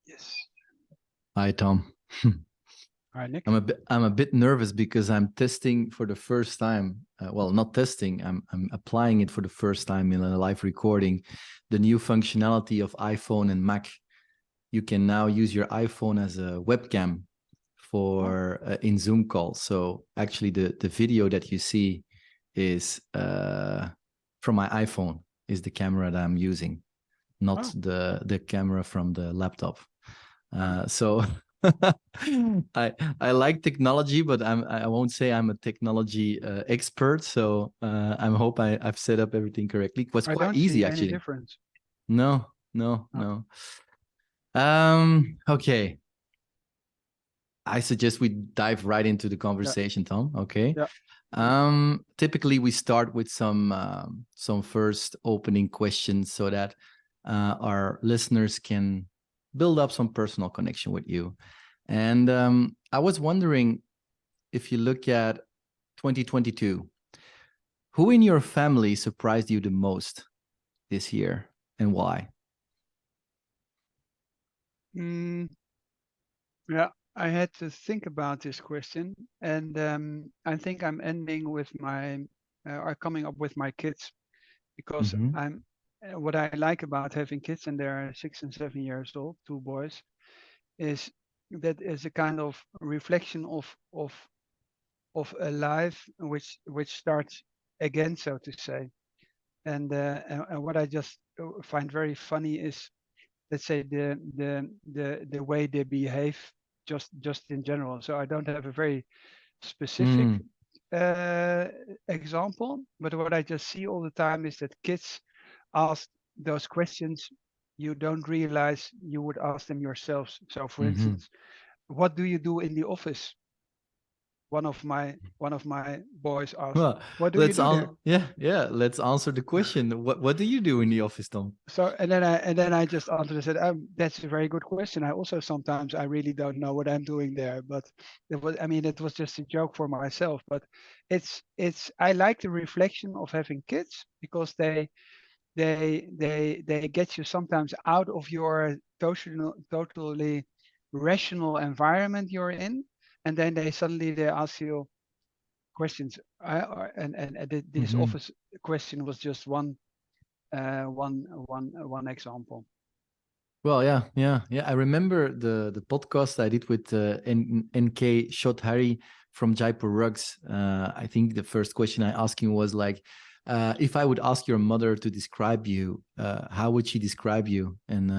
Yes. Hi, Tom. Hi, Nick. I'm a bit nervous because I'm testing for the first time. Well, not testing. I'm applying it for the first time in a live recording. The new functionality of iPhone and Mac. You can now use your iPhone as a webcam Oh, for in Zoom calls. So actually, the video that you see is from my iPhone. Is the camera that I'm using, not oh, the camera from the laptop. oh. So I like technology, but I won't say I'm a technology expert. So I hope I've set up everything correctly. It was I quite don't easy see any actually. difference. No, no, Oh, no. Okay. I suggest we dive right into the yeah, conversation, Tom. Okay. yeah. Good. Typically we start with some first opening questions so that our listeners can build up some personal connection with you. And I was wondering, if you look at 2022, who in your family surprised you the most this year and why? Mm, yeah, I had to think about this question, and I think I'm ending with or coming up with my kids because Mm-hmm. what I like about having kids, and they're 6 and 7 years old, two boys, is that is a kind of reflection of a life which starts again, so to say. And what I just find very funny is, let's say, the way they behave, just in general. So I don't have a very specific Mm. uh, example, but what I just see all the time is that kids ask those questions you don't realize you would ask them yourselves. So, for Mm-hmm. instance, what do you do in the office? One of my boys asked, Well, "What do you do there?" let's answer the question. What do you do in the office, Tom? So and then I just answered and said, "That's a very good question. I also sometimes I really don't know what I'm doing there, but it was just a joke for myself. But it's I like the reflection of having kids because they get you sometimes out of your totally rational environment you're in, and then they ask you questions. This Mm-hmm. office question was just one example. Well, yeah. I remember the podcast I did with NK Shot Harry from Jaipur Rugs. I think the first question I asked him was like, if I would ask your mother to describe you, how would she describe you? And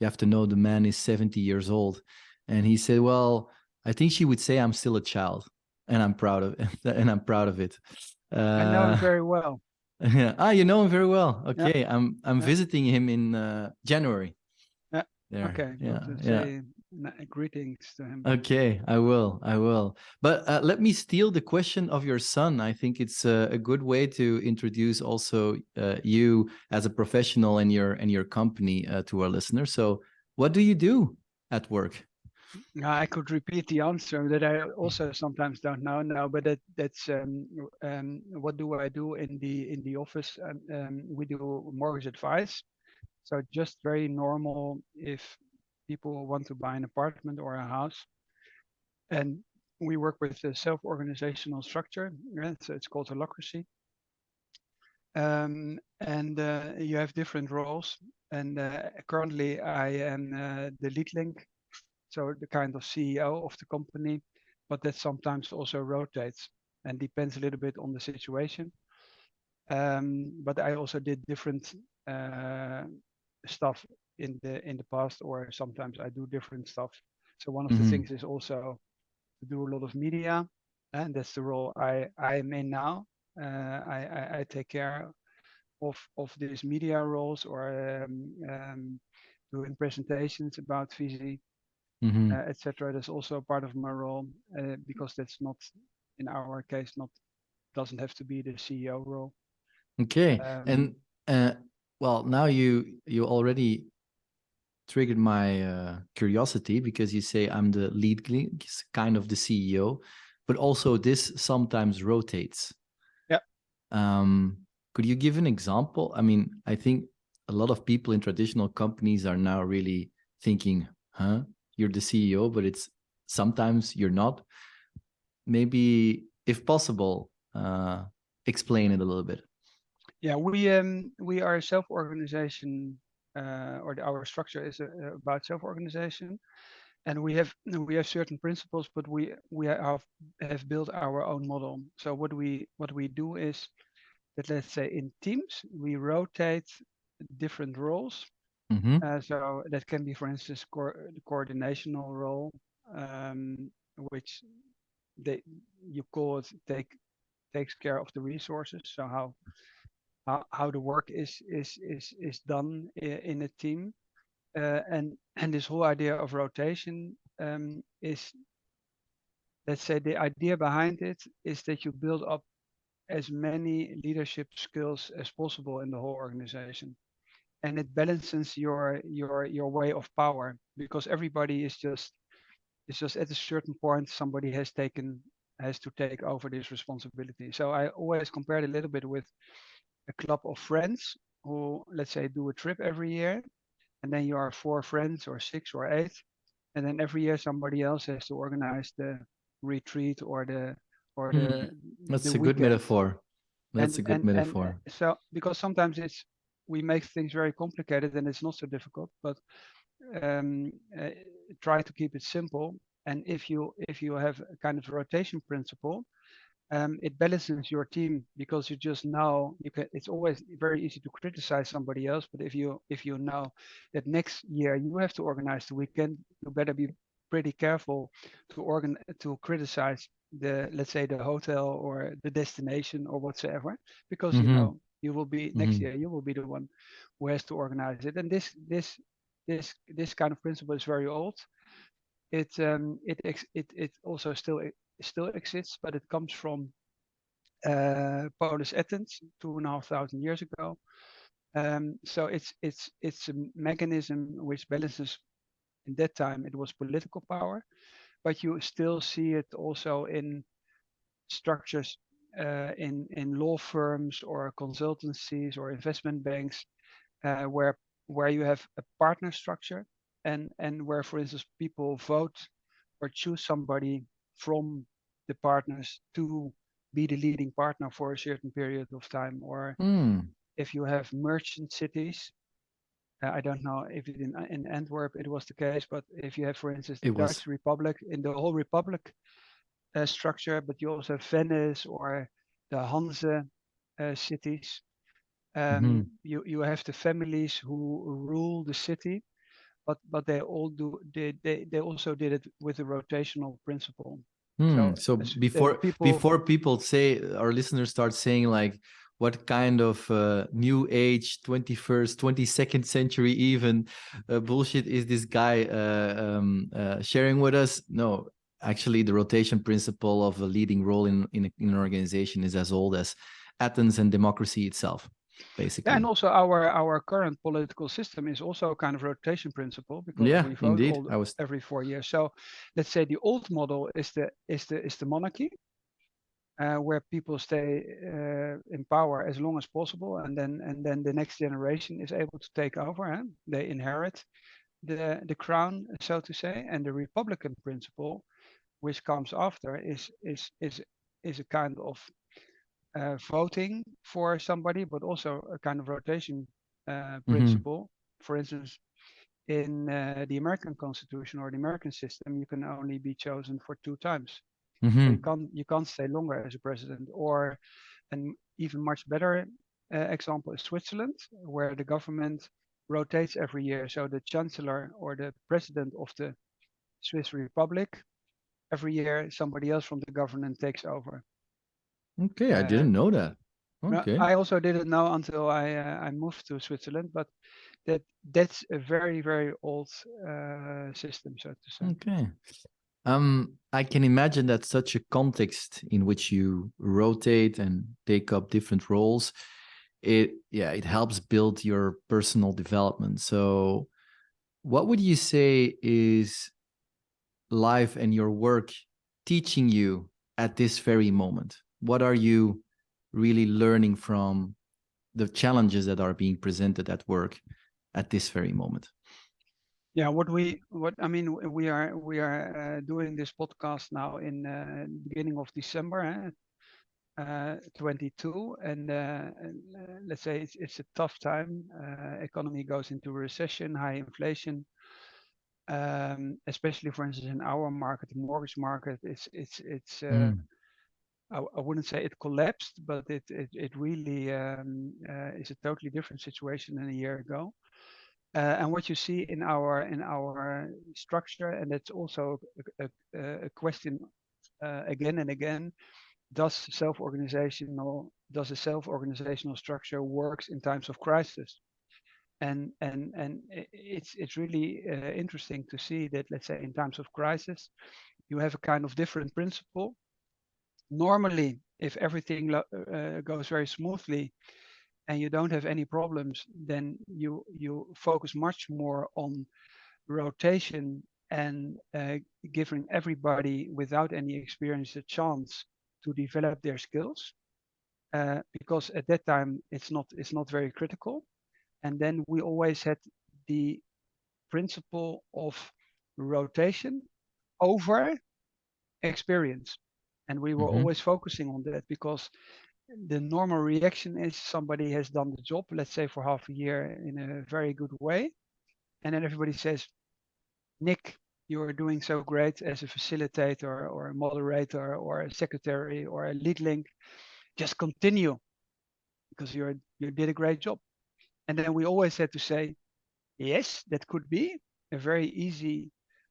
you have to know the man is 70 years old, and he said, well, I think she would say I'm still a child, and I'm proud of and I'm proud of it. I know him Uh, very well. yeah. Ah, you know him very well. Yeah, Okay, I'm yeah, visiting him in January. yeah. There. Okay, good Yeah, to yeah. say greetings to him. Okay, I will. I will. But let me steal the question of your son. I think it's a good way to introduce also you as a professional and your company to our listeners. So, what do you do at work? Now, I could repeat the answer that I also sometimes don't know now, but that's what do I do in the office? We do mortgage advice, so just very normal if people want to buy an apartment or a house, and we work with a self-organizational structure. Yeah, so it's called holacracy. And you have different roles. And currently, I am the lead link, so the kind of CEO of the company, but that sometimes also rotates and depends a little bit on the situation. But I also did different uh, stuff in the past, or sometimes I do different stuff. So one of the Mm-hmm. things is also to do a lot of media, and that's the role I am in now. I take care of these media roles, or doing presentations about Viisi, Mm-hmm. etc. That's also a part of my role, because that's not, in our case, not doesn't have to be the CEO role. Okay. Um, And uh, well, now you already triggered my curiosity because you say I'm the lead, kind of the CEO, but also this sometimes rotates. yeah, Um, could you give an example? I mean, I think a lot of people in traditional companies are now really thinking, huh? You're the CEO, but it's sometimes you're not. Maybe, if possible, explain it a little bit. Yeah, we are a self-organization, our structure is about self-organization, and we have certain principles, but we have built our own model. So what we do is that, let's say, in teams we rotate different roles. Mm-hmm. So that can be, for instance, the coordinational role, which they you call it takes care of the resources. So how the work is done in a team, and this whole idea of rotation is, let's say, the idea behind it is that you build up as many leadership skills as possible in the whole organization, and it balances your way of power, because everybody is just at a certain point somebody has to take over this responsibility. So I always compare it a little bit with a club of friends who, let's say, do a trip every year, and then you are four friends or six or eight, and then every year somebody else has to organize the retreat or Hmm. the That's a good weekend. metaphor. That's a good And metaphor. so, because sometimes we make things very complicated and it's not so difficult, but um, uh, try to keep it simple. And if you have a kind of rotation principle, it balances your team, because you just know you can. It's always very easy to criticize somebody else, but if you know that next year you have to organize the weekend, you better be pretty careful to criticize the, let's say, the hotel or the destination or whatsoever, because Mm-hmm. you will be next Mm-hmm. year, you will be the one who has to organize it. And this kind of principle is very old. It also still exists, but it comes from Polish Athens 2,500 years ago. So it's a mechanism which balances. In that time, it was political power, but you still see it also in structures, in law firms or consultancies or investment banks, where you have a partner structure, and where, for instance, people vote or choose somebody from the partners to be the leading partner for a certain period of time. Or Mm. if you have merchant cities, I don't know if in Antwerp it was the case, but if you have, for instance, the It was. Dutch Republic, in the whole Republic structure, but you also have Venice or the Hanse cities. Mm-hmm. You have the families who rule the city, but they also did it with a rotational principle. Hmm. So So the before people, before people say, our listeners start saying like, what kind of new age 21st 22nd century even bullshit is this guy sharing with us? No, actually the rotation principle of a leading role in an organization is as old as Athens and democracy itself, yeah, and basically. also our current political system is also a kind of rotation principle, because Yeah, we vote indeed. all I was. every 4 years. So let's say the old model is the monarchy, where people stay in power as long as possible, and then the next generation is able to take over, and they inherit the crown, so to say. And the republican principle, which comes after, is a kind of voting for somebody, but also a kind of rotation Mm-hmm. principle. For instance, in the American Constitution or the American system, you can only be chosen for 2 times. So you Mm-hmm. can't stay longer as a president. Or an even much better example is Switzerland, where the government rotates every year. So the chancellor or the president of the Swiss Republic, every year somebody else from the government takes over. Okay, I Uh, didn't know that. no, Okay. I also didn't know until I moved to Switzerland, but that's a very very old system, so to say. Okay. I can imagine that such a context in which you rotate and take up different roles, it helps build your personal development. So, what would you say is life and your work teaching you at this very moment? What are you really learning from the challenges that are being presented at work at this very moment? Yeah, what I mean, we are doing this podcast now in beginning of December, 22, and let's say it's a tough time. Economy goes into recession, high inflation, especially for instance in our market, the mortgage market. It's Mm. I wouldn't say it collapsed, but it really is a totally different situation than a year ago. And what you see in our structure, and it's also a question again and again: does a self-organizational structure works in times of crisis? And it's really interesting to see that, let's say, in times of crisis, you have a kind of different principle. Normally, if everything goes very smoothly and you don't have any problems, then you focus much more on rotation and giving everybody without any experience a chance to develop their skills, because at that time it's not very critical. And then we always had the principle of rotation over experience, and we were Mm-hmm. always focusing on that because the normal reaction is somebody has done the job, let's say for half a year in a very good way, and then everybody says, Nick, you are doing so great as a facilitator or a moderator or a secretary or a lead link. Just continue because you did a great job. And then we always had to say, yes, that could be a very easy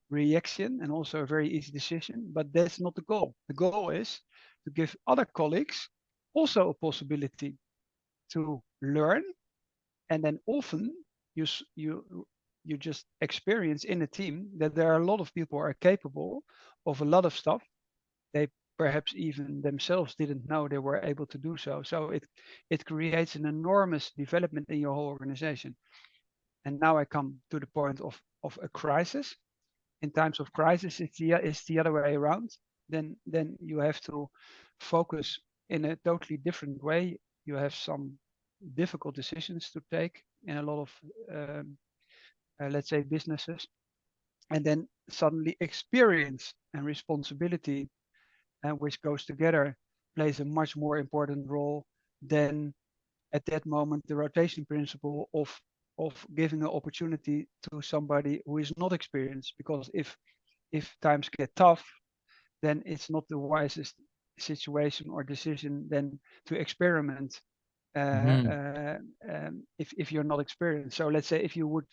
reaction and also a very easy decision, but that's not the goal. The goal is to give other colleagues also a possibility to learn, and then often you you just experience in a team that there are a lot of people are capable of a lot of stuff. They perhaps even themselves didn't know they were able to do so. So it creates an enormous development in your whole organization. And now I come to the point of a crisis. In times of crisis, it's the other way around. Then you have to focus in a totally different way. You have some difficult decisions to take in a lot of let's say businesses, and then suddenly experience and responsibility, which goes together, plays a much more important role than at that moment the rotation principle of giving an opportunity to somebody who is not experienced. Because if times get tough, then it's not the wisest situation or decision then to experiment Mm-hmm. if you're not experienced. So let's say if you would,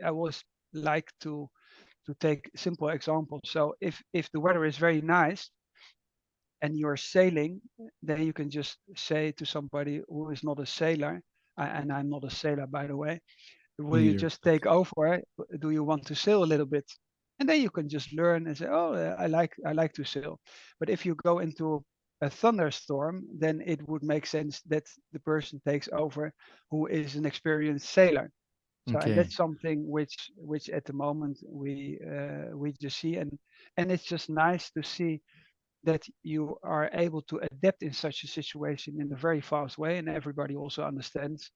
I always like to take simple examples. So if the weather is very nice and you're sailing, then you can just say to somebody who is not a sailor, and I'm not a sailor by the way, Me will you neither. just take over? Do you want to sail a little bit? And then you can just learn and say, oh, I like to sail. But if you go into a thunderstorm, then it would make sense that the person takes over who is an experienced sailor. So, and Okay. that's something which at the moment we just see, and it's just nice to see that you are able to adapt in such a situation in a very fast way, and everybody also understands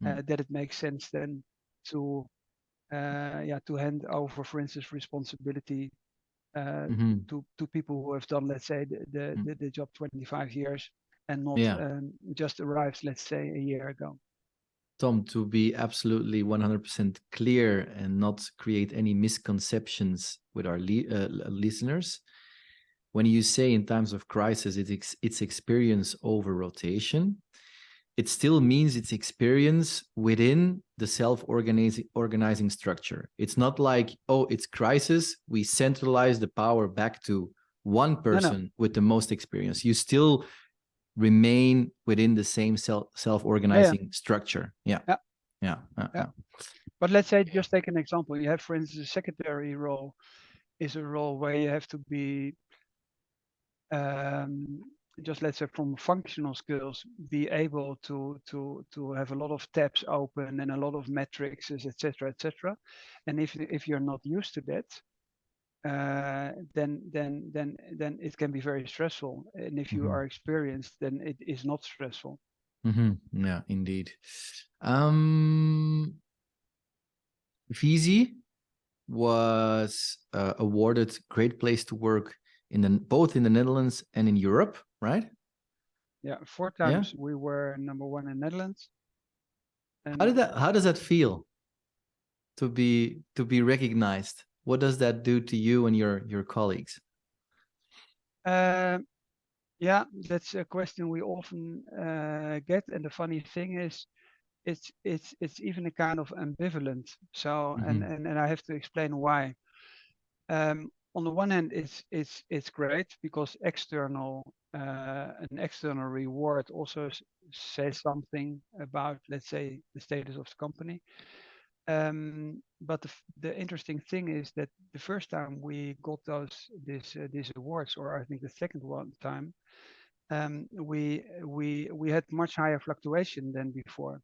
Mm. that it makes sense then to to hand over, for instance, responsibility Mm-hmm. to people who have done, let's say, Mm. the job 25 years and not Yeah. just arrived, let's say, a year ago. Tom, to be absolutely 100% clear and not create any misconceptions with our listeners, when you say in times of crisis it's experience over rotation, it still means it's experience within the self-organizing structure. It's not like, oh, it's crisis, we centralize the power back to one No, no, person with the most experience. You still remain within the same yeah, yeah, self-organizing structure. Yeah. yeah, Yeah. yeah. But let's say, just take an example. You have, for instance, a secretary role is a role where you have to be um, just, let's say, from functional skills, be able to have a lot of tabs open and a lot of metrics, etc., etc. And if you're not used to that, then it can be very stressful. And if you Mm-hmm. are experienced, then it is not stressful. Mm-hmm. Yeah, indeed. Um, Viisi, was awarded Great Place to Work both in the Netherlands and in Europe, right? Yeah, 4 Yeah. times we were number 1 in Netherlands. How And did that? How does that feel to be recognized? What does that do to you and your colleagues? yeah, that's a question we often get. And the funny thing is, it's even a kind of ambivalent. So, Mm-hmm. and I have to explain why. On the one hand, it's great because an external reward also says something about, let's say, the status of the company. But the interesting thing is that the first time we got these awards, or I think the second one time, we had much higher fluctuation than before,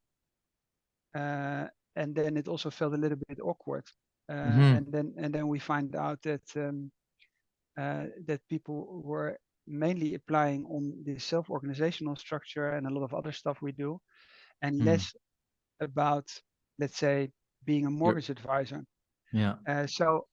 and then it also felt a little bit awkward. Mm-hmm. And then we find out that people were mainly applying on the self-organizational structure and a lot of other stuff we do, and Mm. less about, let's say, being a You're, mortgage advisor. yeah. So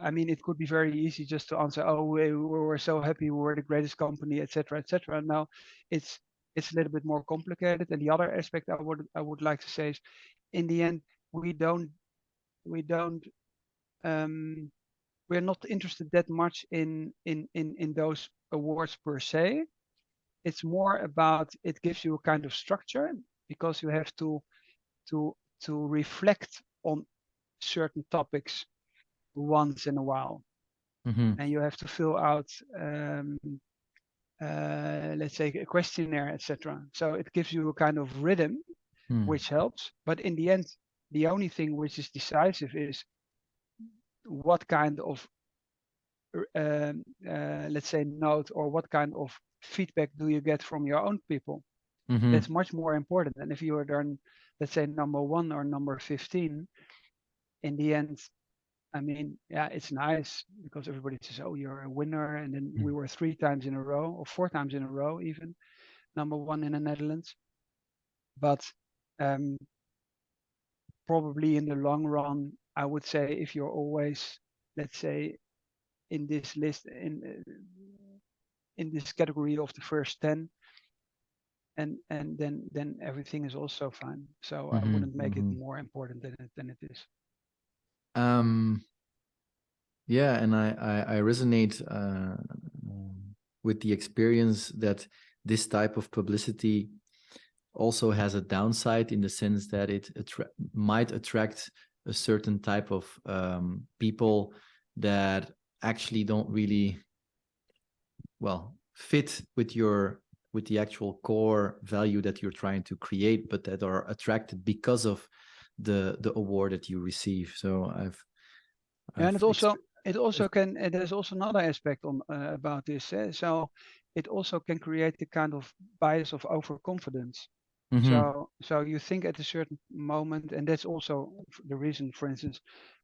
I mean, it could be very easy just to answer, oh, we were so happy, we were the greatest company, etc., etc. Now, it's it's a little bit more complicated. And the other aspect I would like to say is, in the end, we don't um, we're not interested that much in those awards per se. It's more about, it gives you a kind of structure, because you have to to reflect on certain topics once in a while, Mm-hmm. and you have to fill out, let's say, a questionnaire, etc. So it gives you a kind of rhythm, Mm. which helps. But in the end, the only thing which is decisive is what kind of, let's say, note, or what kind of feedback do you get from your own people. Mm-hmm. That's much more important than if you are done, let's say, number 1 or number 15. In the end, I mean, yeah, it's nice because everybody says, "Oh, you're a winner," and then we were 3 times in a row, or 4 times in a row, even number 1 in the Netherlands. But um, probably in the long run, I would say, if you're always, let's say, in this list, in this category of the first 10, and then everything is also fine. So I Mm-hmm. wouldn't make it Mm-hmm. more important than it is. Um, yeah, and I resonate with the experience that this type of publicity also has a downside, in the sense that it might attract a certain type of people that actually don't really fit with the actual core value that you're trying to create, but that are attracted because of the award that you receive. So Yeah, and I've it also can. And there's also another aspect on about this. So it also can create the kind of bias of overconfidence. mm-hmm, So you think at a certain moment, and that's also the reason, for instance,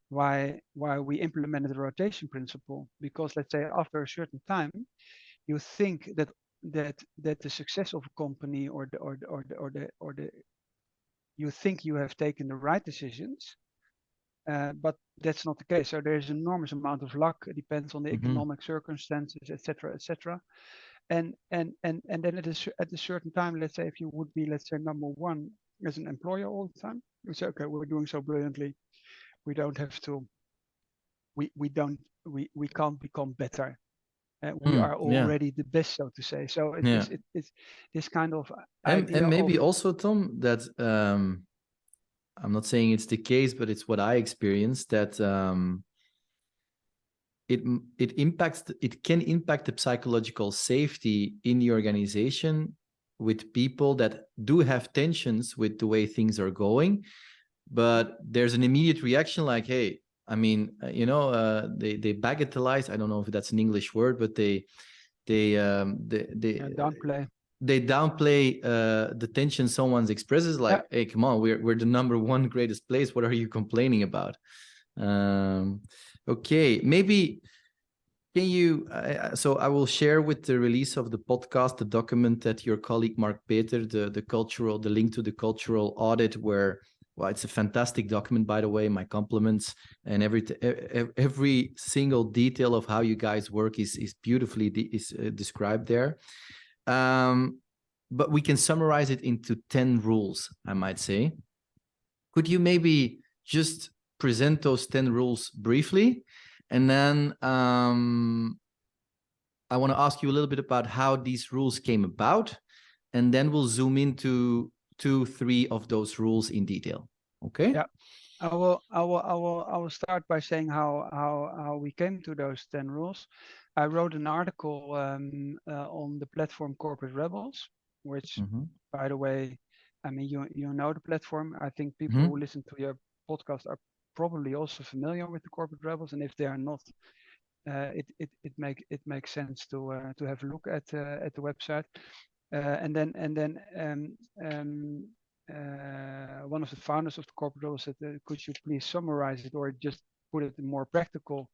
why we implemented the rotation principle. Because, let's say, after a certain time, you think that the success of a company, or the you think you have taken the right decisions, but that's not the case. So there's an enormous amount of luck. It depends on the mm-hmm, economic circumstances, etc., etc. And then at a certain time, let's say, if you would be, let's say, number 1 as an employer all the time, you say, okay, we're doing so brilliantly, we don't have to, we don't, we can't become better. We are yeah, already the best, so to say. So yeah. it's this kind of And idea of, maybe also, Tom, that I'm not saying it's the case, but it's what I experienced, that it can impact the psychological safety in the organization with people that do have tensions with the way things are going, but there's an immediate reaction like, hey, I mean, they bagatelize, I don't know if that's an English word, but downplay. they downplay the tension someone expresses, Yeah. like, hey, come on, we're the number 1 greatest place, what are you complaining about? Okay, maybe can you so I will share with the release of the podcast the document that your colleague Mark Peter, the link to the cultural audit, where Well, it's a fantastic document, by the way. My compliments, and every single detail of how you guys work is beautifully described there. But we can summarize it into 10 rules, I might say. Could you maybe just present those 10 rules briefly? And then I want to ask you a little bit about how these rules came about. And then we'll zoom into 2-3 of those rules in detail. Okay? Yeah. I will start by saying how we came to those 10 rules. I wrote an article on the platform Corporate Rebels, which, by the way, I mean, you know the platform. I think people who listen to your podcast are probably also familiar with the Corporate Rebels, and if they are not, it makes sense to have a look at the website. And then one of the founders of the corporate role said, "Could you please summarize it or just put it in a more practical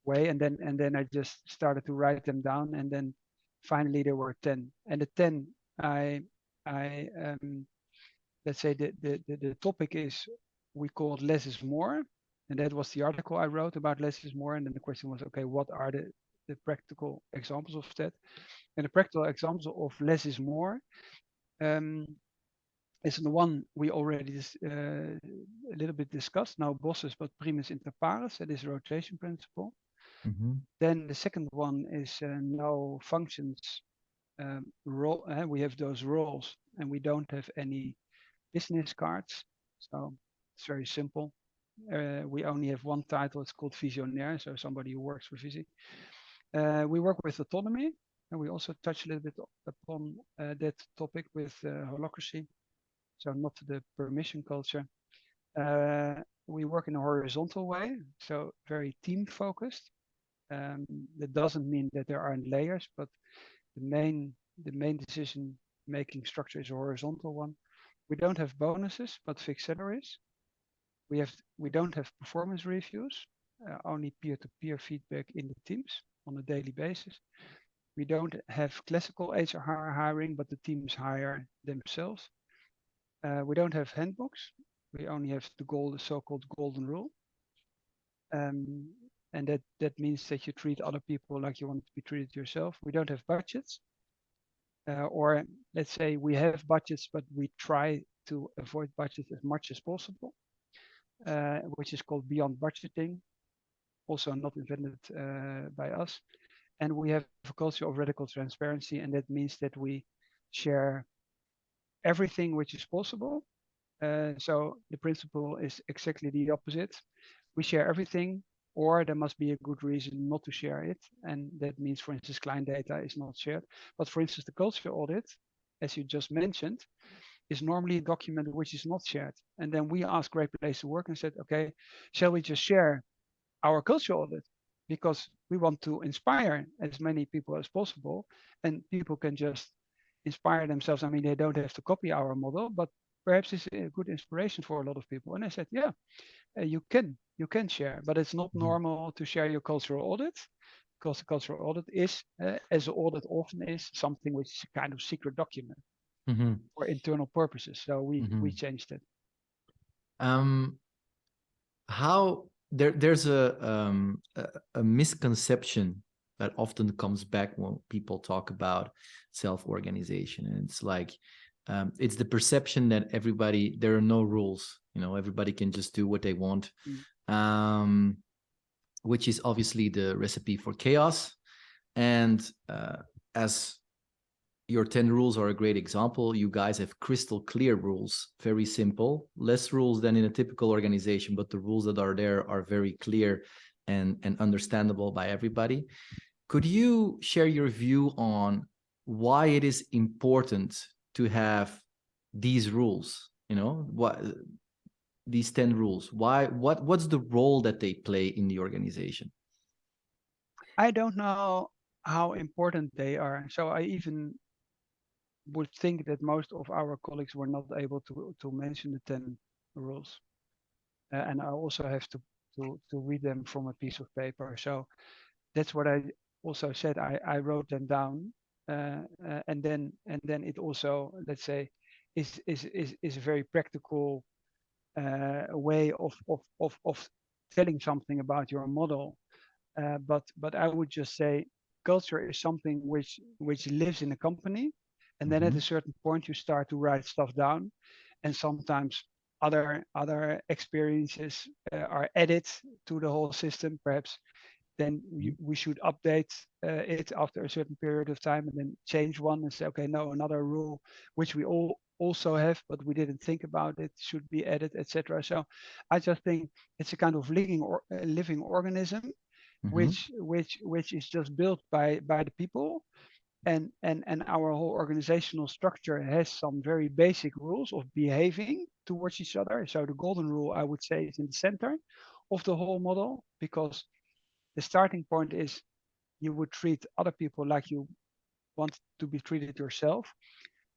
way?" And then I just started to write them down, and then finally there were 10. And the 10, I let's say the topic is, we call it less is more, and that was the article I wrote about less is more. And then the question was, okay, what are the practical examples of that? And the practical examples of less is more is the one we already a little bit discussed. No bosses, but primus inter pares. That is rotation principle. Then the second one is no functions role. We have those roles, and we don't have any business cards. So it's very simple. We only have one title. It's called visionaire, so somebody who works for Viisi. We work with autonomy, and we also touch a little bit upon that topic with holacracy. So not the permission culture. We work in a horizontal way, so very team focused. That doesn't mean that there aren't layers, but the main decision making structure is a horizontal one. We don't have bonuses, but fixed salaries. We don't have performance reviews, only peer-to-peer feedback in the teams on a daily basis. We don't have classical HR hiring, but the teams hire themselves. We don't have handbooks. We only have the so-called golden rule. And that means that you treat other people like you want to be treated yourself. We don't have budgets. Or let's say we have budgets, but we try to avoid budgets as much as possible, which is called beyond budgeting, also not invented by us. And we have a culture of radical transparency, and that means that we share everything which is possible. So the principle is exactly the opposite. We share everything, or there must be a good reason not to share it. And that means, for instance, client data is not shared. But for instance, the culture audit, as you just mentioned, is normally a document which is not shared. And then we asked Great Place to Work and said, okay, shall we just share our culture audit? Because we want to inspire as many people as possible, and people can just inspire themselves. I mean, they don't have to copy our model, but perhaps it's a good inspiration for a lot of people. And I said, yeah, you can share, but it's not normal to share your cultural audit, because the cultural audit is, as an audit often is, something which is a kind of secret document for internal purposes. So we changed it. How there's a misconception that often comes back when people talk about self-organization, and it's like it's the perception that there are no rules, everybody can just do what they want, which is obviously the recipe for chaos. And as your 10 rules are a great example, you guys have crystal clear rules, very simple, less rules than in a typical organization, but the rules that are there are very clear and understandable by everybody. Could you share your view on why it is important to have these rules, what these 10 rules, what's the role that they play in the organization? I don't know how important they are. So I even would think that most of our colleagues were not able to mention the 10 rules. And I also have to read them from a piece of paper. So that's what I also said. I wrote them down, and then it also, let's say, is a very practical way of telling something about your model. But I would just say culture is something which lives in a company, and then at a certain point you start to write stuff down, and sometimes other experiences are added to the whole system. Perhaps then we should update it after a certain period of time, and then change one and say, okay, no, another rule which we all also have, but we didn't think about it, should be added, etc. So I just think it's a kind of living organism which is just built by the people, and our whole organizational structure has some very basic rules of behaving towards each other. So the golden rule, I would say, is in the center of the whole model, because the starting point is you would treat other people like you want to be treated yourself,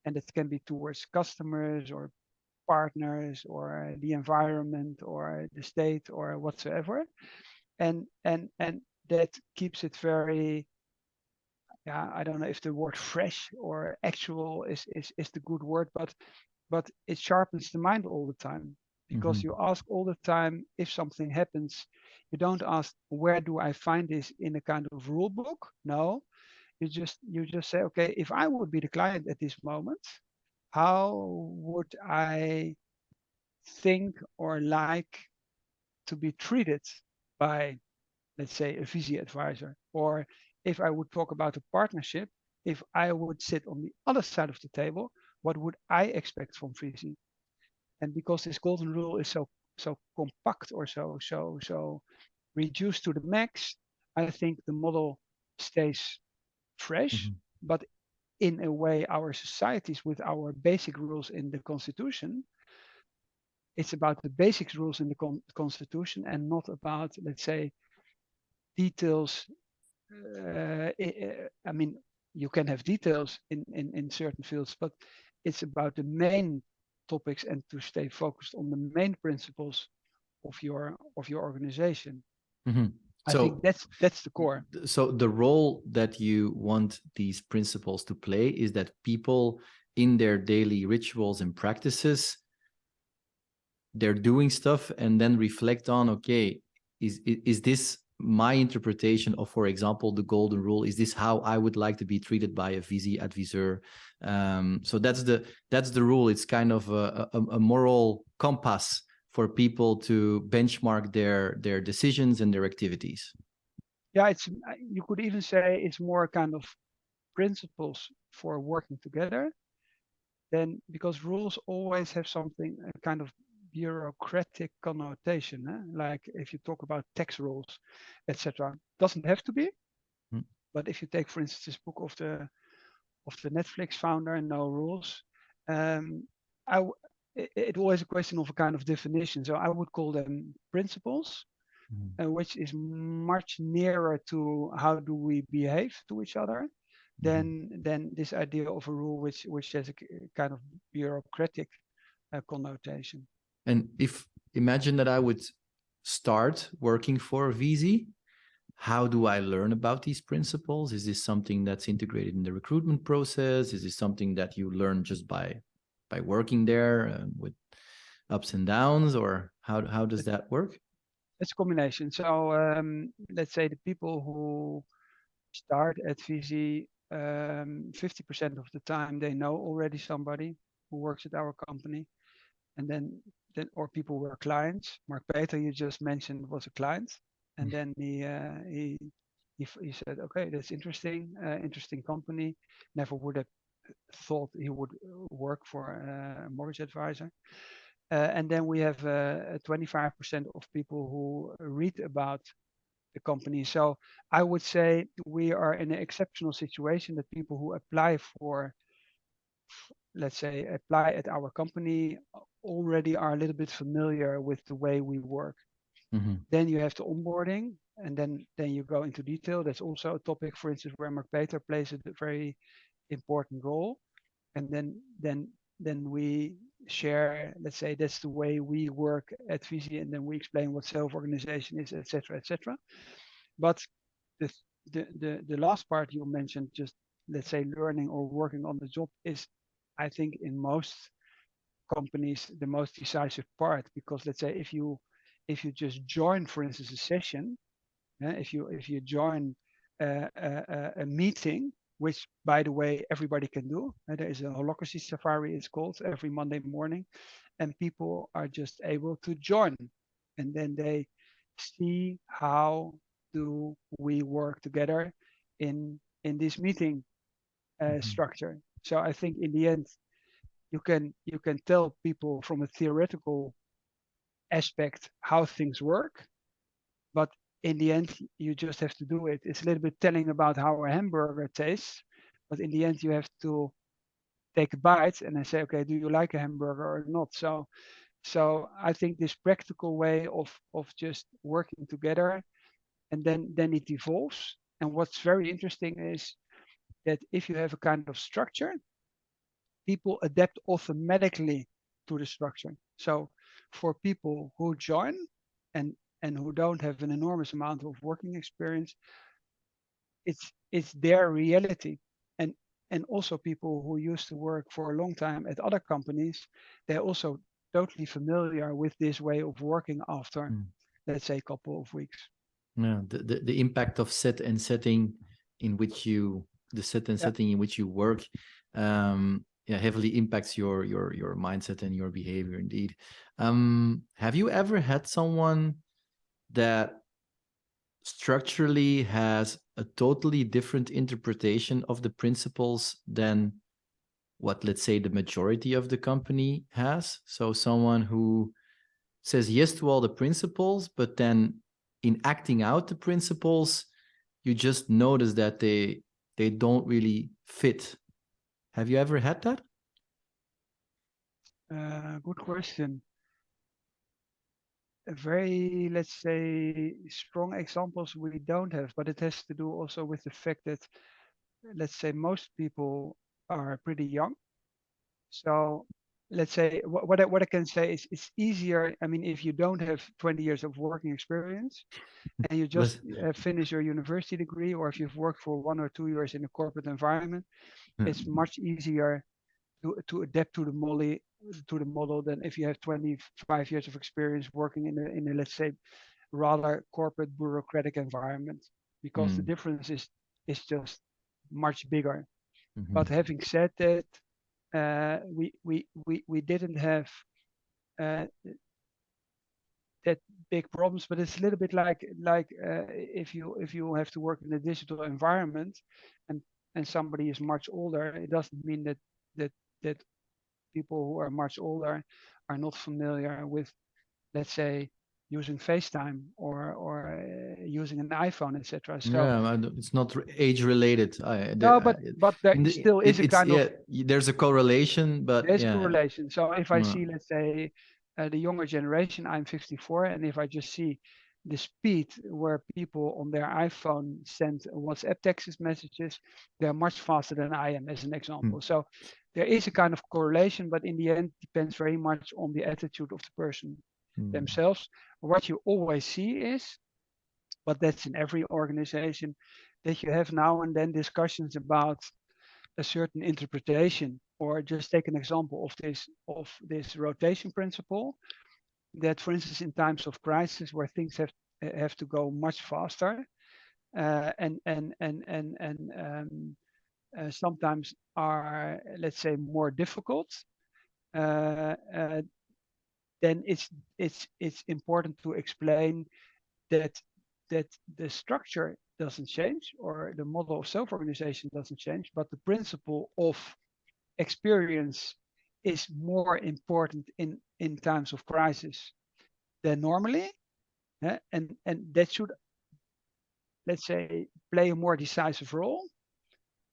and it can be towards customers or partners or the environment or the state or whatsoever, and that keeps it very, yeah, I don't know if the word fresh or actual is the good word, but it sharpens the mind all the time, because you ask all the time, if something happens, you don't ask where do I find this in a kind of rule book. No, you just say, okay, if I would be the client at this moment, how would I think or like to be treated by, let's say, a Viisi advisor? Or if I would talk about a partnership, if I would sit on the other side of the table, what would I expect from Viisi? And because this golden rule is so compact, or so reduced to the max, I think the model stays fresh. But in a way, our societies with our basic rules in the constitution, it's about the basic rules in the constitution, and not about, let's say, details. I mean, you can have details in certain fields, but it's about the main topics, and to stay focused on the main principles of your organization. I think So that's the core. so the role that you want these principles to play is that people in their daily rituals and practices, they're doing stuff and then reflect on, okay, is this my interpretation of, for example, the golden rule? Is this how I would like to be treated by a Viisi advisor? So that's the rule. It's kind of a moral compass for people to benchmark their decisions and their activities. Yeah, it's, you could even say it's more kind of principles for working together, then, because rules always have something, a kind of bureaucratic connotation, like if you talk about tax rules, etc. Doesn't have to be, but if you take, for instance, this book of the Netflix founder, No Rules, um, it always a question of a kind of definition. So I would call them principles, which is much nearer to how do we behave to each other than this idea of a rule which has a kind of bureaucratic connotation. And if imagine that I would start working for Viisi, how do I learn about these principles? Is this something that's integrated in the recruitment process? Is this something that you learn just by working there with ups and downs, or how does that work? It's a combination. So let's say the people who start at Viisi, 50% of the time they know already somebody who works at our company, and then or people were clients. Mark Peter, you just mentioned, was a client, and then he said, okay, that's interesting, interesting company. Never would have thought he would work for a mortgage advisor. And then we have 25% of people who read about the company. So I would say we are in an exceptional situation that people who apply for, let's say, apply at our company already are a little bit familiar with the way we work. Then you have the onboarding, and then you go into detail. That's also a topic, for instance, where Mark Peter plays a very important role. And then we share, let's say, that's the way we work at Viisi, and then we explain what self-organization is, etc., etc. But the, the last part you mentioned, just let's say learning or working on the job, is, I think, in most companies the most decisive part, because let's say if you just join, for instance, a session, if you join a meeting, which by the way everybody can do, there is a holacracy safari, it's called, every Monday morning, and people are just able to join, and then they see how do we work together in this meeting Mhm. structure. So I think in the end you can tell people from a theoretical aspect how things work, but in the end you just have to do it. It's a little bit telling about how a hamburger tastes, but in the end you have to take a bite and then say, okay, do you like a hamburger or not? So I think this practical way of just working together, and then it evolves. And what's very interesting is that if you have a kind of structure, people adapt automatically to the structure. So for people who join and and who don't have an enormous amount of working experience, it's their reality. And and also people who used to work for a long time at other companies, they're also totally familiar with this way of working after, Mm. let's say, a couple of weeks. Yeah, the impact of set and setting in which you the set and Yeah. setting in which you work, yeah, heavily impacts your mindset and your behavior indeed. Have you ever had someone that structurally has a totally different interpretation of the principles than what, let's say, the majority of the company has? So someone who says yes to all the principles, but then in acting out the principles, you just notice that they don't really fit. Have you ever had that? Good question. A very, let's say, strong examples we don't have, but it has to do also with the fact that, let's say, most people are pretty young. So let's say what I can say is it's easier. I mean, if you don't have 20 years of working experience and you just But finish your university degree, or if you've worked for 1 or 2 years in a corporate environment, yeah. it's much easier to adapt to the model than if you have 25 years of experience working in a let's say rather corporate bureaucratic environment, because the Mm. difference is just much bigger. But Mhm. having said that, we didn't have uh, that big problems. But it's a little bit like if you have to work in a digital environment, and somebody is much older, it doesn't mean that people who are much older are not familiar with, let's say, using FaceTime or using an iPhone, etc. So Yeah, it's not age related. no, but there In the, still is a it's kind of, yeah, there's a correlation, but there's a yeah, correlation. So if I no. see, let's say, the younger generation, I'm 54, and if I just see the speed where people on their iPhone send WhatsApp text messages, they're much faster than I am, as an Mm, example. So there is a kind of correlation, but in the end, depends very much on the attitude of the person mm, themselves. What you always see is, but that's in every organization, that you have now and then discussions about a certain interpretation. Or just take an example of this rotation principle, that for instance in times of crisis where things have to go much faster, and sometimes are, let's say, more difficult, uh, uh, then it's important to explain that that the structure doesn't change, or the model of self-organization doesn't change, but the principle of experience is more important in times of crisis than normally, and that should, let's say, play a more decisive role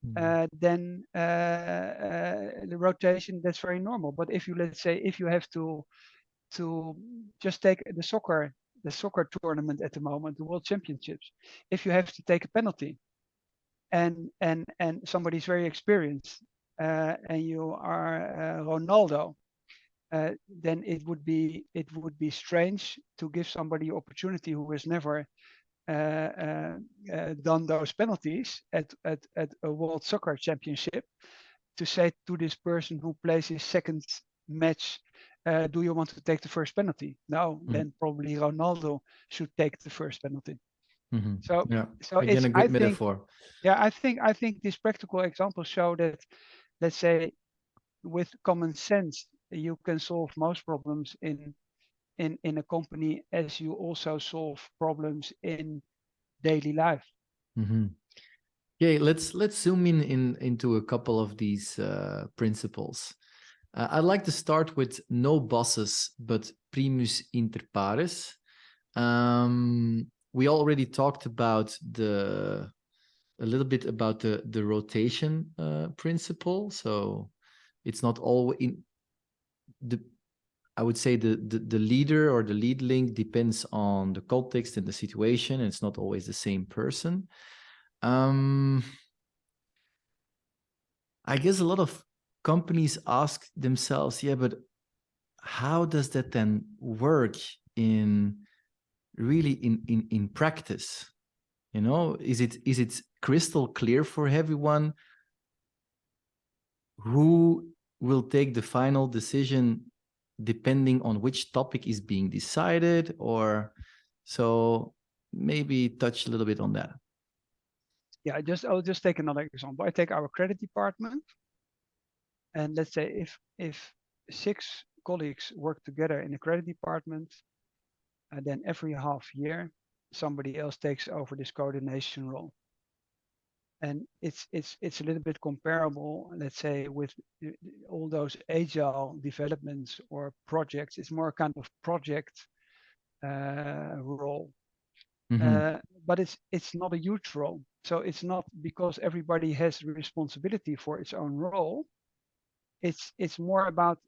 mm, than the rotation. That's very normal. But if you, let's say, if you have to just take the soccer tournament at the moment, the World Championships, if you have to take a penalty, and somebody's very experienced, and you are Ronaldo, then it would be strange to give somebody opportunity who has never done those penalties at a World Soccer Championship, to say to this person who plays his second match. Do you want to take the first penalty? No, Mm-hmm. then probably Ronaldo should take the first penalty. Mm-hmm. So Yeah. so Again, it's, a I good think, metaphor. yeah, I think these practical examples show that, let's say, with common sense, you can solve most problems in a company, as you also solve problems in daily life. Mm-hmm. Okay, let's zoom in into a couple of these principles. I'd like to start with no bosses, but primus inter pares. We already talked about a little bit about the rotation principle. So it's not all in the. I would say the leader or the lead link depends on the context and the situation. And it's not always the same person. I guess a lot of companies ask themselves, yeah, but how does that then work in really in practice? You know, is it crystal clear for everyone who will take the final decision depending on which topic is being decided? Or so maybe touch a little bit on that. Yeah, I'll just take another example. I take our credit department, and let's say if 6 colleagues work together in the credit department, and then every half year somebody else takes over this coordination role. And it's a little bit comparable, let's say, with all those agile developments or projects. It's more a kind of project role. Mm-hmm. But it's not a huge role. So it's not because everybody has responsibility for its own role. It's more about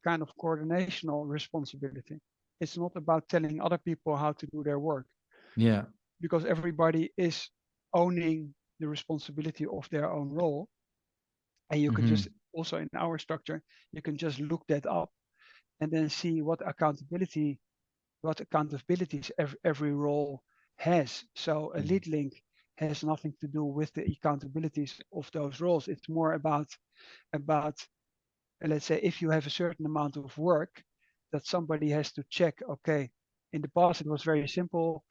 kind of coordinational responsibility. It's not about telling other people how to do their work, Yeah. because everybody is owning the responsibility of their own role. And you can Mm-hmm. just also, in our structure, you can just look that up and then see what accountabilities every role has. So a lead link has nothing to do with the accountabilities of those roles. It's more about let's say, if you have a certain amount of work that somebody has to check. Okay, in the past it was very simple.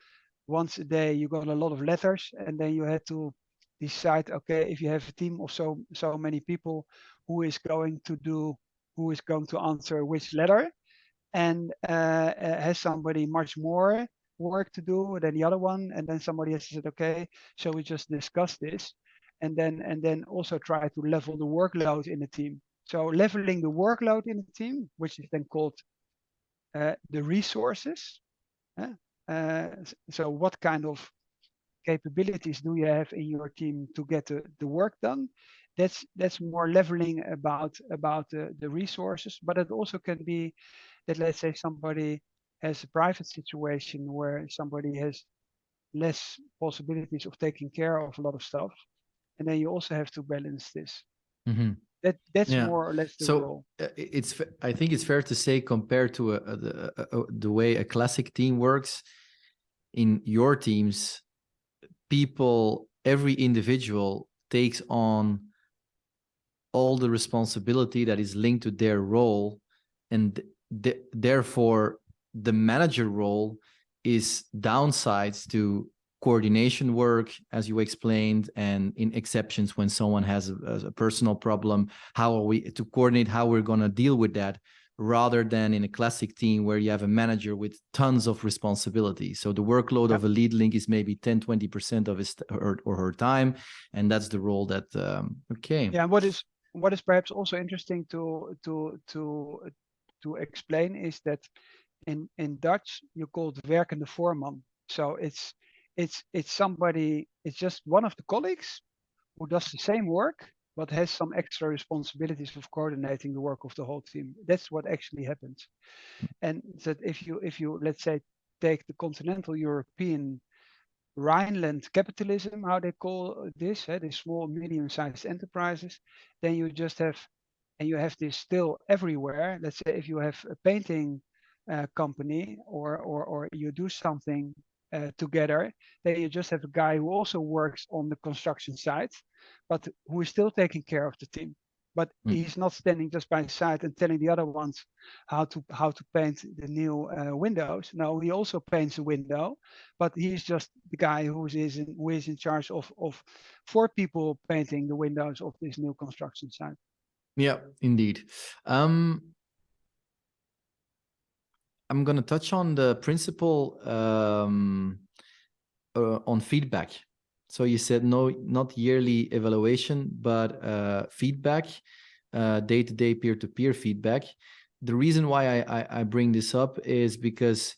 Once a day you got a lot of letters, and then you had to decide, okay, if you have a team of so many people, who is going to do who is going to answer which letter. And has somebody much more work to do than the other one, and then somebody has said, okay, so we just discuss this, and then also try to level the workload in the team. So leveling the workload in the team, which is then called the resources. So what kind of capabilities do you have in your team to get the work done? That's more leveling about the resources. But it also can be that, let's say, somebody has a private situation where somebody has less possibilities of taking care of a lot of stuff, and then you also have to balance this. Mm-hmm. That's Yeah. more or less the So role. I think it's fair to say, compared to the way a classic team works, in your teams, every individual takes on all the responsibility that is linked to their role, and therefore the manager role is downsides to coordination work, as you explained, and in exceptions when someone has a personal problem, how are we to coordinate, how we're going to deal with that, rather than in a classic team where you have a manager with tons of responsibility. So the workload Yeah. of a lead link is maybe 10-20% of his or her time, and that's the role that okay. Yeah. And what is perhaps also interesting to explain is that in Dutch you call it werkende voorman. So it's somebody, it's just one of the colleagues who does the same work but has some extra responsibilities of coordinating the work of the whole team. That's what actually happens. And that if you let's say take the continental European Rhineland capitalism, how they call this, the small medium-sized enterprises, then you just have, and you have this still everywhere. Let's say if you have a painting company, or you do something together, then you just have a guy who also works on the construction site, but who is still taking care of the team. but he's not standing just by his side and telling the other ones how to paint the new windows. No, he also paints a window, but he's just the guy who is in charge of 4 people painting the windows of this new construction site. Yeah, indeed. I'm going to touch on the principle on feedback. So you said no, not yearly evaluation, but feedback, day-to-day, peer-to-peer feedback. The reason why I bring this up is because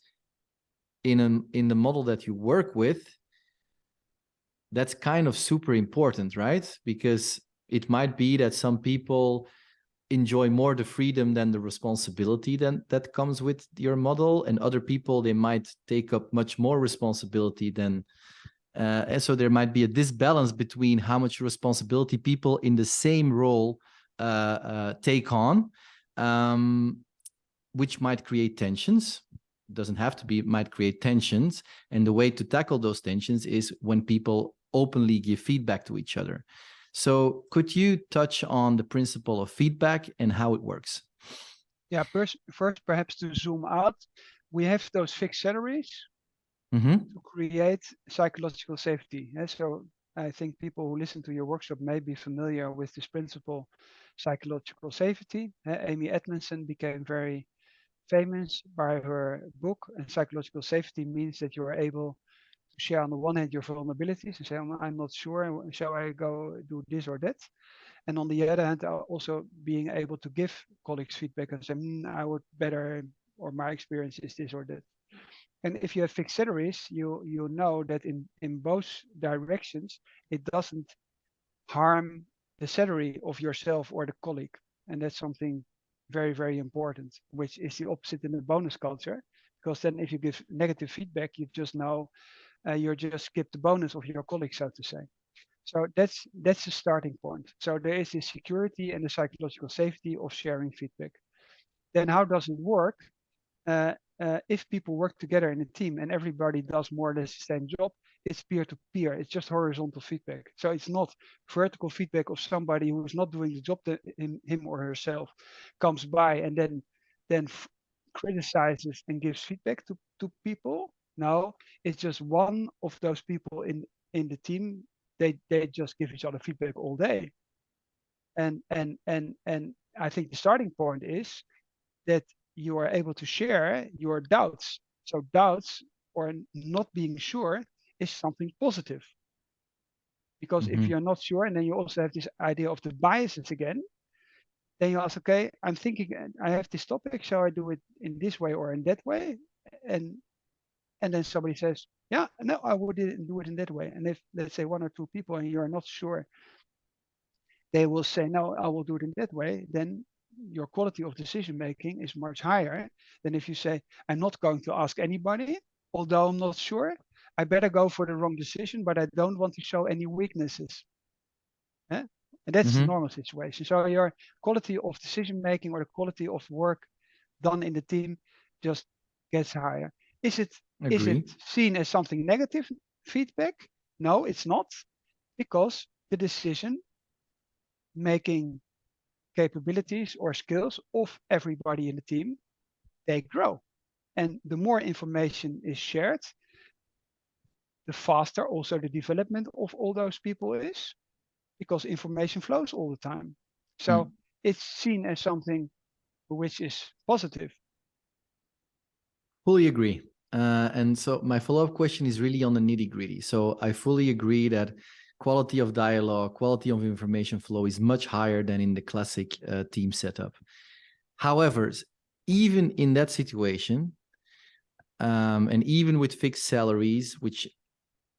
in the model that you work with, that's kind of super important, right? Because it might be that some people enjoy more the freedom than the responsibility that comes with your model, and other people, they might take up much more responsibility than and so there might be a disbalance between how much responsibility people in the same role take on, which might create tensions. Doesn't have to be, it might create tensions, and the way to tackle those tensions is when people openly give feedback to each other. So could you touch on the principle of feedback and how it works? Yeah, first perhaps to zoom out, we have those fixed salaries to create psychological safety. So I think people who listen to your workshop may be familiar with this principle, psychological safety. Amy Edmondson became very famous by her book, and psychological safety means that you are able to share on the one hand your vulnerabilities and say, I'm not sure, shall I go do this or that? And on the other hand, also being able to give colleagues feedback and say, I would better, or my experience is this or that. And if you have fixed salaries, you know that in both directions, it doesn't harm the salary of yourself or the colleague. And that's something very, very important, which is the opposite in the bonus culture. Because then if you give negative feedback, you just know you're just skip the bonus of your colleague, so to say. So that's the starting point. So there is the security and the psychological safety of sharing feedback. Then how does it work? If people work together in a team and everybody does more or less the same job, it's peer to peer. It's just horizontal feedback. So it's not vertical feedback of somebody who is not doing the job that him or herself comes by and then criticizes and gives feedback to people. No, it's just one of those people in the team. They just give each other feedback all day. And I think the starting point is that you are able to share your doubts. So doubts or not being sure is something positive. Because if you're not sure, and then you also have this idea of the biases again, then you ask, okay, I'm thinking I have this topic, shall I do it in this way or in that way? And then somebody says, yeah, no, I would do it in that way. And if let's say 1 or 2 people and you're not sure, they will say, no, I will do it in that way. Then your quality of decision making is much higher than if you say, I'm not going to ask anybody, although I'm not sure. I better go for the wrong decision, but I don't want to show any weaknesses. And that's the normal situation. So your quality of decision making or the quality of work done in the team just gets higher. Is it seen as something negative feedback? No, it's not, because the decision making capabilities or skills of everybody in the team, they grow. And the more information is shared, the faster also the development of all those people is, because information flows all the time. So it's seen as something which is positive. Fully agree. And so my follow-up question is really on the nitty-gritty. So I fully agree that quality of dialogue, quality of information flow is much higher than in the classic team setup. However, even in that situation, and even with fixed salaries, which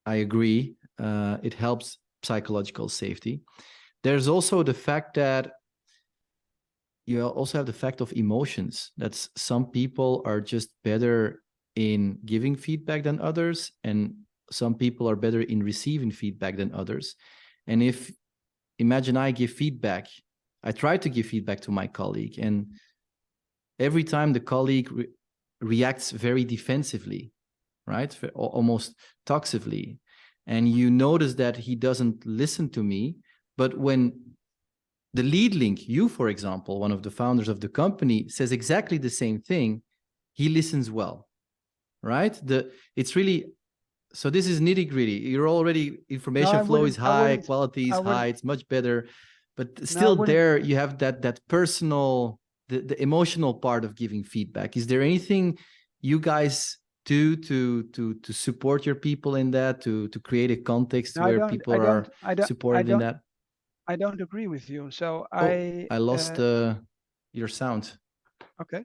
I agree, it helps psychological safety. There's also the fact that you also have the fact of emotions. That's some people are just better in giving feedback than others, and some people are better in receiving feedback than others. And if, imagine I give feedback, I try to give feedback to my colleague, and every time the colleague reacts very defensively, right? Almost toxically. And you notice that he doesn't listen to me, but when the lead link, you, for example, one of the founders of the company, says exactly the same thing. He listens well, right? It's really, so this is nitty gritty. You're already, No, information flow is high, quality is high, it's much better, but still there you have that personal, the emotional part of giving feedback. Is there anything you guys do to support your people in that, to create a context where people are supported in that? I don't agree with you. So I lost your sound. Okay.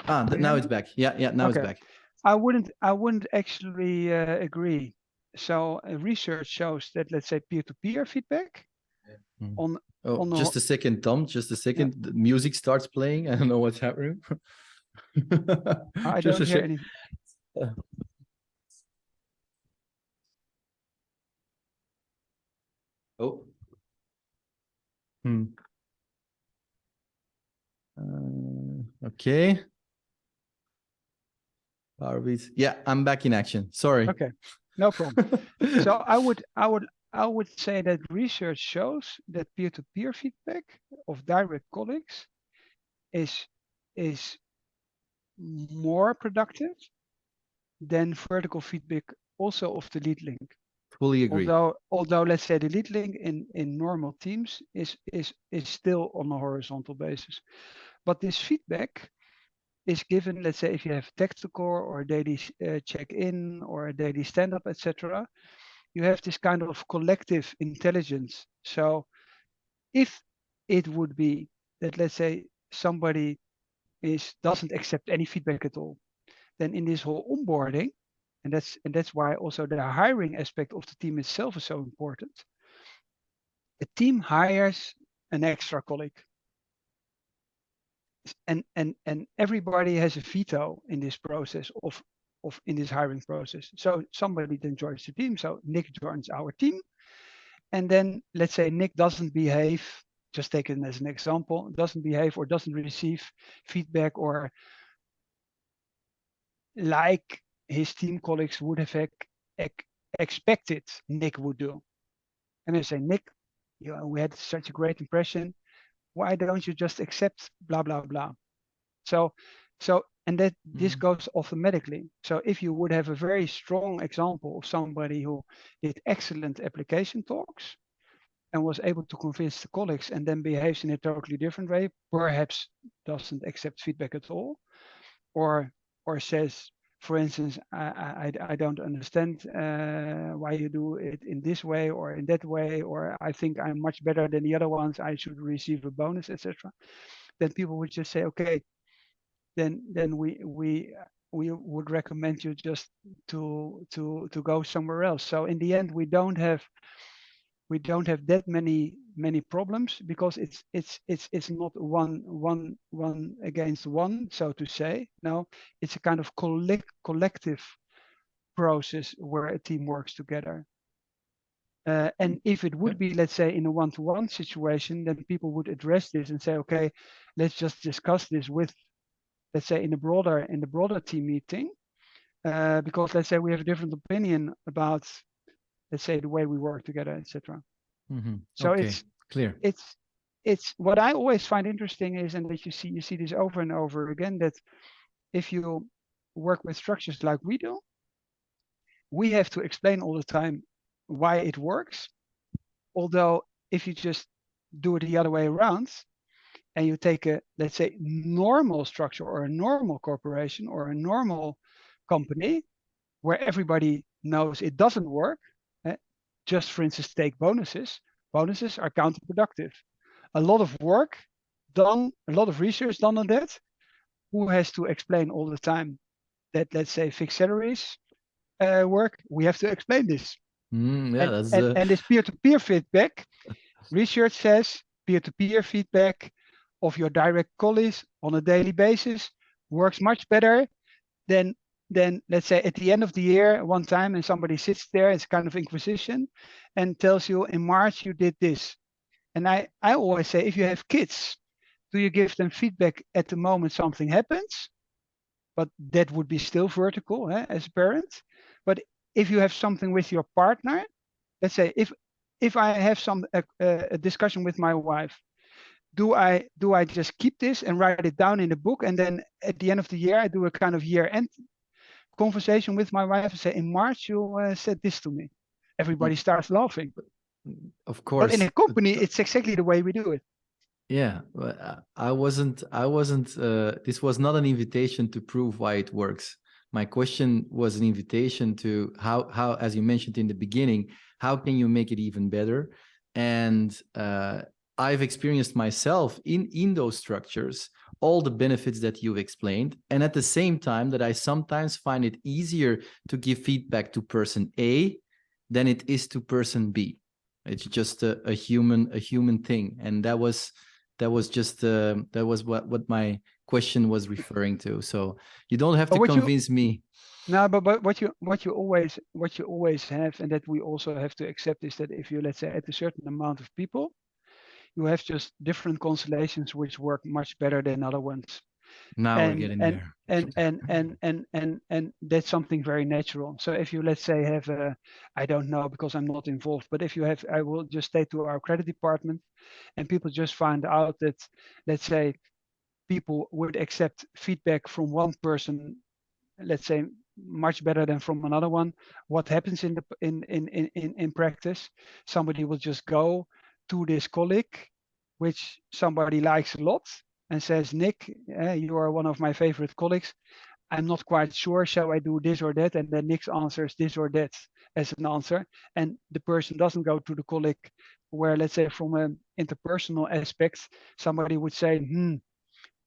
Now it's back. Yeah, now it's back. I wouldn't actually agree. So research shows that, let's say, peer-to-peer feedback on just a second, Tom. Just a second. The music starts playing. I don't know what's happening. I don't hear anything. Oh. Okay. Yeah, I'm back in action. Sorry. Okay, no problem. So I would say that research shows that peer-to-peer feedback of direct colleagues is more productive than vertical feedback also of the lead link. Fully agree. Although let's say the lead link in normal teams is still on a horizontal basis, but this feedback is given, let's say, if you have tactical or a daily check-in or a daily stand-up, etc. You have this kind of collective intelligence. So if it would be that, let's say, somebody doesn't accept any feedback at all, then in this whole onboarding, and that's why also the hiring aspect of the team itself is so important. A team hires an extra colleague, and everybody has a veto in this process of in this hiring process. So somebody then joins the team. So Nick joins our team, and then let's say Nick doesn't behave. Just take it as an example. Doesn't behave or doesn't receive feedback or like his team colleagues would have expected Nick would do. And they say, Nick, we had such a great impression. Why don't you just accept blah blah blah? So and that this goes automatically. So if you would have a very strong example of somebody who did excellent application talks and was able to convince the colleagues and then behaves in a totally different way, perhaps doesn't accept feedback at all, or says, for instance, I don't understand why you do it in this way or in that way, or I think I'm much better than the other ones, I should receive a bonus, etc. Then people would just say, okay, then we would recommend you just to go somewhere else. So in the end, we don't have that many problems because it's not one against one, so to say. No, it's a kind of collective process where a team works together. And if it would be, let's say, in a one-to-one situation, then people would address this and say, okay, let's just discuss this with, let's say, in the broader team meeting, because let's say we have a different opinion about, let's say, the way we work together, etc. So okay, it's clear. It's what I always find interesting is, and that you see this over and over again, that if you work with structures like we do, we have to explain all the time why it works. Although if you just do it the other way around and you take a, let's say, normal structure or a normal corporation or a normal company where everybody knows it doesn't work, just for instance, take bonuses. Bonuses are counterproductive. A lot of work done, a lot of research done on that. Who has to explain all the time that, let's say, fixed salaries work? We have to explain this. And this peer-to-peer feedback, research says peer-to-peer feedback of your direct colleagues on a daily basis works much better than let's say at the end of the year one time and somebody sits there, it's kind of inquisition, and tells you in March you did this. And I always say, if you have kids, do you give them feedback at the moment something happens? But that would be still vertical as a parent. But if you have something with your partner, let's say if I have a discussion with my wife do I just keep this and write it down in a book, and then at the end of the year I do a kind of year-end conversation with my wife and say, in March you said this to me. Everybody starts laughing. Of But in course. a company, it's exactly the way we do it. Yeah, but I wasn't, this was not an invitation to prove why it works. My question was an invitation to how, as you mentioned in the beginning, how can you make it even better? And I've experienced myself in those structures, all the benefits that you've explained. And at the same time that I sometimes find it easier to give feedback to person A than it is to person B. It's just a human thing. And that was just that was what my question was referring to. So you don't have But to what you convince me. no, but what you always have, and that we also have to accept, is that if you, let's say, at a certain amount of people, you have just different constellations which work much better than other ones. Now we're and getting and there. and that's something very natural. So if you, let's say, have a, I don't know because I'm not involved, but if you have, I will just stay to our credit department, and people just find out that, let's say, people would accept feedback from one person, let's say, much better than from another one. What happens in practice? Somebody will just go to this colleague, which somebody likes a lot, and says, Nick, you are one of my favorite colleagues. I'm not quite sure. Shall I do this or that? And then Nick answers this or that as an answer. And the person doesn't go to the colleague where, let's say, from an interpersonal aspect, somebody would say,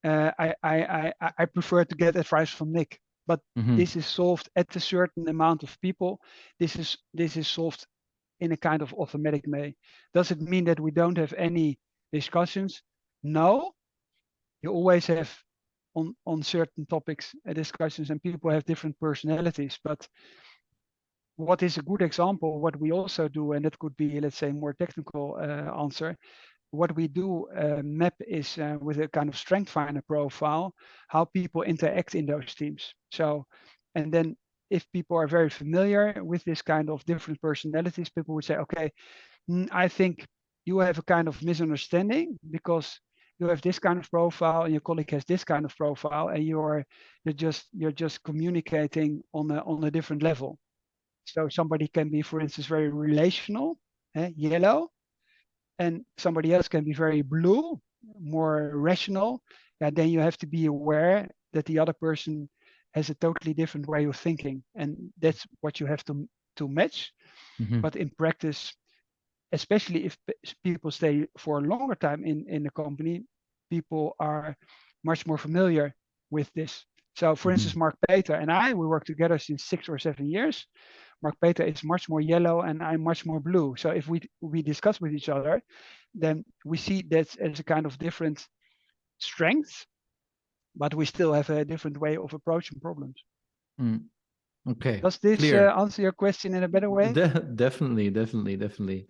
I prefer to get advice from Nick. But Mhm. this is solved at a certain amount of people. This is solved in a kind of automatic way. Does it mean that we don't have any discussions? No, you always have on certain topics discussions, and people have different personalities. But what is a good example, what we also do, and that could be, let's say, more technical answer, what we do map is with a kind of strength finder profile, how people interact in those teams. So, and then if people are very familiar with this kind of different personalities, people would say, okay, I think you have a kind of misunderstanding because you have this kind of profile and your colleague has this kind of profile, and you're just communicating on a different level. So somebody can be, for instance, very relational, yellow, and somebody else can be very blue, more rational. And then you have to be aware that the other person has a totally different way of thinking, and that's what you have to match. Mhm. But in practice, especially if people stay for a longer time in the company, people are much more familiar with this. So, for instance, Mhm. Mark Peter and I, we work together since 6 or 7 years. Mark Peter is much more yellow and I'm much more blue. So if we discuss with each other, then we see that as a kind of different strength, but we still have a different way of approaching problems. Mm. Okay, Does this clear. answer your question in a better way? Definitely.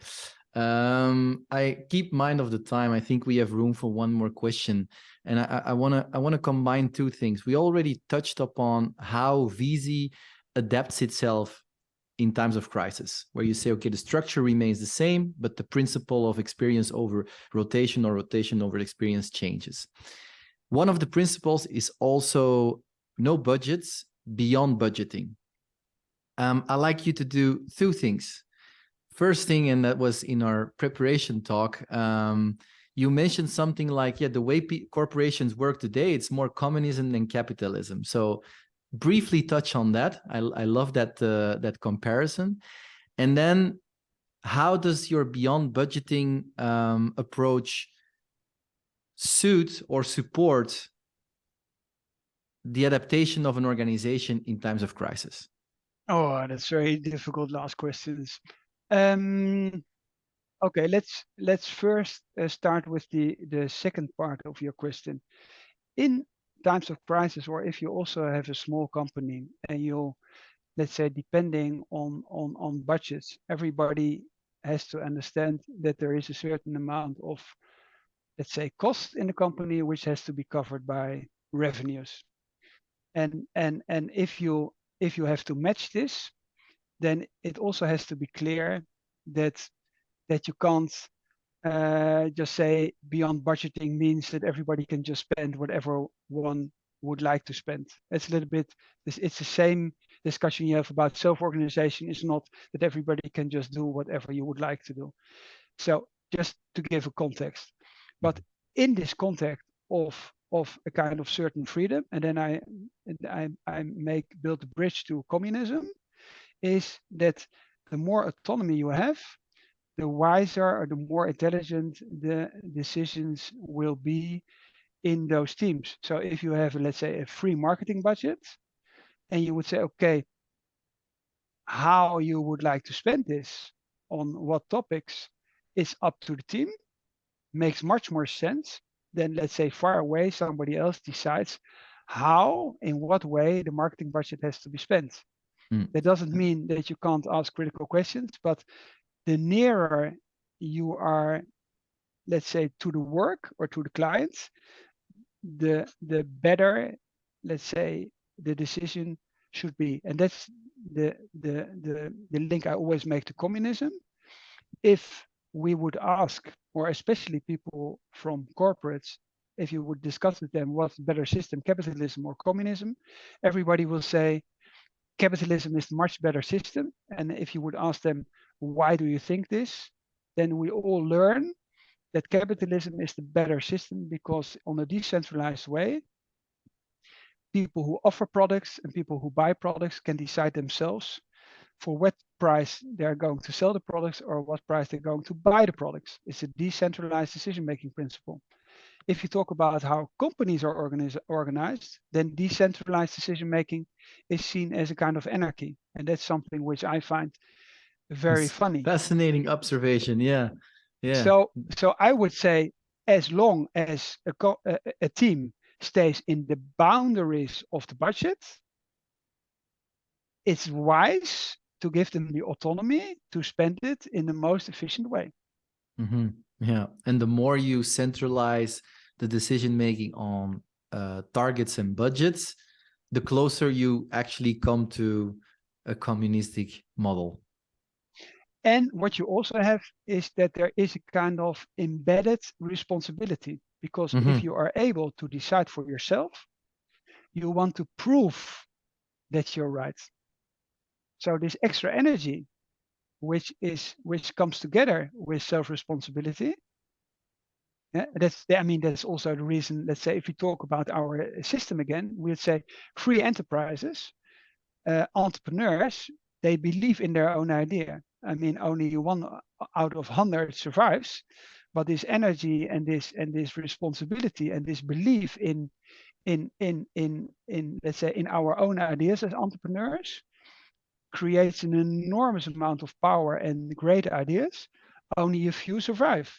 I keep mind of the time. I think we have room for one more question, and I wanna combine two things. We already touched upon how Viisi adapts itself in times of crisis, where you say, okay, the structure remains the same, but the principle of experience over rotation or rotation over experience changes. One of the principles is also no budgets beyond budgeting. I'd like you to do two things. First thing, and that was in our preparation talk, you mentioned something like, yeah, the way corporations work today, it's more communism than capitalism. So briefly touch on that. I love that comparison. And then how does your beyond budgeting approach suit or support the adaptation of an organization in times of crisis? Oh, that's very difficult last questions. Um, okay, let's first start with the second part of your question. In times of crisis, or if you also have a small company and you, let's say, depending on budgets, everybody has to understand that there is a certain amount of, let's say, cost in the company which has to be covered by revenues. And if you have to match this, then it also has to be clear that you can't just say beyond budgeting means that everybody can just spend whatever one would like to spend. It's a little bit, it's the same discussion you have about self-organization. It's not that everybody can just do whatever you would like to do. So just to give a context, but in this context of a kind of certain freedom, and then I build a bridge to communism, is that the more autonomy you have, the wiser or the more intelligent the decisions will be in those teams. So if you have, let's say, a free marketing budget, and you would say, okay, how you would like to spend this, on what topics, is up to the team, makes much more sense than, let's say, far away, somebody else decides how, in what way the marketing budget has to be spent. That doesn't mean that you can't ask critical questions, but the nearer you are, let's say, to the work or to the clients, the better, let's say, the decision should be. And that's the link I always make to communism. If we would ask, or especially people from corporates, if you would discuss with them what's the better system, capitalism or communism, everybody will say capitalism is the much better system. And if you would ask them, why do you think this? Then we all learn that capitalism is the better system because on a decentralized way, people who offer products and people who buy products can decide themselves for what price they're going to sell the products or what price they're going to buy the products. It's a decentralized decision-making principle. If you talk about how companies are organized, then decentralized decision-making is seen as a kind of anarchy. And that's something which I find very funny. Fascinating observation. Yeah. Yeah. So I would say, as long as a team stays in the boundaries of the budget, it's wise to give them the autonomy to spend it in the most efficient way. Mm-hmm. Yeah. And the more you centralize the decision making on targets and budgets, the closer you actually come to a communistic model. And what you also have is that there is a kind of embedded responsibility, because if you are able to decide for yourself, you want to prove that you're right. So this extra energy, which comes together with self-responsibility, that's also the reason. Let's say if we talk about our system again, we'd say free enterprises, entrepreneurs, they believe in their own idea. I mean, only one out of 100 survives, but this energy and this responsibility and this belief in let's say in our own ideas as entrepreneurs creates an enormous amount of power and great ideas. Only a few survive,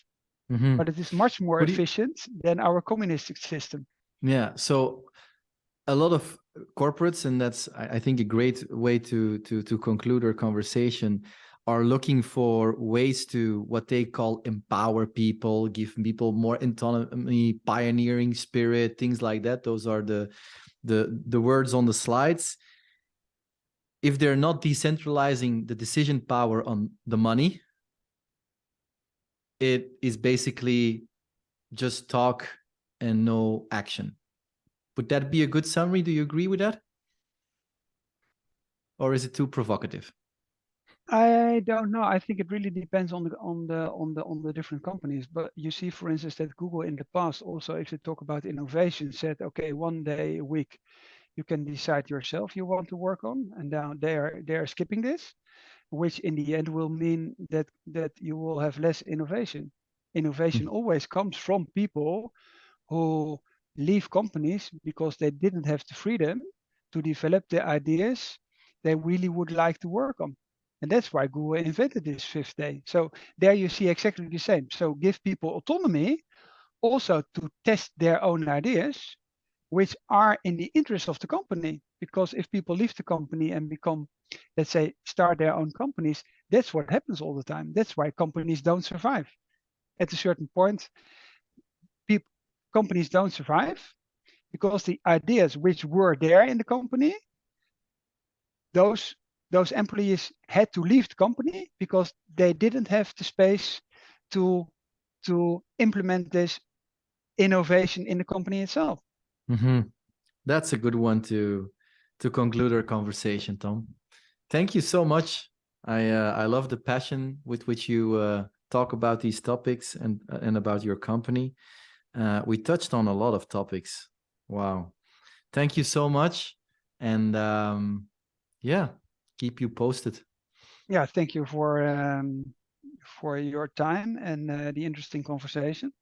but it is much more efficient than our communistic system. Yeah. So a lot of corporates, and that's, I think, a great way to conclude our conversation, are looking for ways to, what they call, empower people, give people more autonomy, pioneering spirit, things like that. Those are the words on the slides. If they're not decentralizing the decision power on the money, it is basically just talk and no action. Would that be a good summary? Do you agree with that? Or is it too provocative? I don't know. I think it really depends on the different companies. But you see, for instance, that Google in the past also, if they talk about innovation, said, okay, one day a week you can decide yourself you want to work on, and now they are skipping this, which in the end will mean that you will have less innovation. Innovation always comes from people who leave companies because they didn't have the freedom to develop the ideas they really would like to work on. And that's why Google invented this fifth day. So there you see exactly the same. So give people autonomy also to test their own ideas, which are in the interest of the company. Because if people leave the company and become, let's say, start their own companies, that's what happens all the time. That's why companies don't survive. At a certain point, companies don't survive because the ideas which were there in the company, those employees had to leave the company because they didn't have the space to to implement this innovation in the company itself. That's a good one to conclude our conversation, Tom. Thank you so much. I love the passion with which you talk about these topics and about your company. We touched on a lot of topics. Wow. Thank you so much. And yeah, keep you posted. Yeah, thank you for your time and the interesting conversation.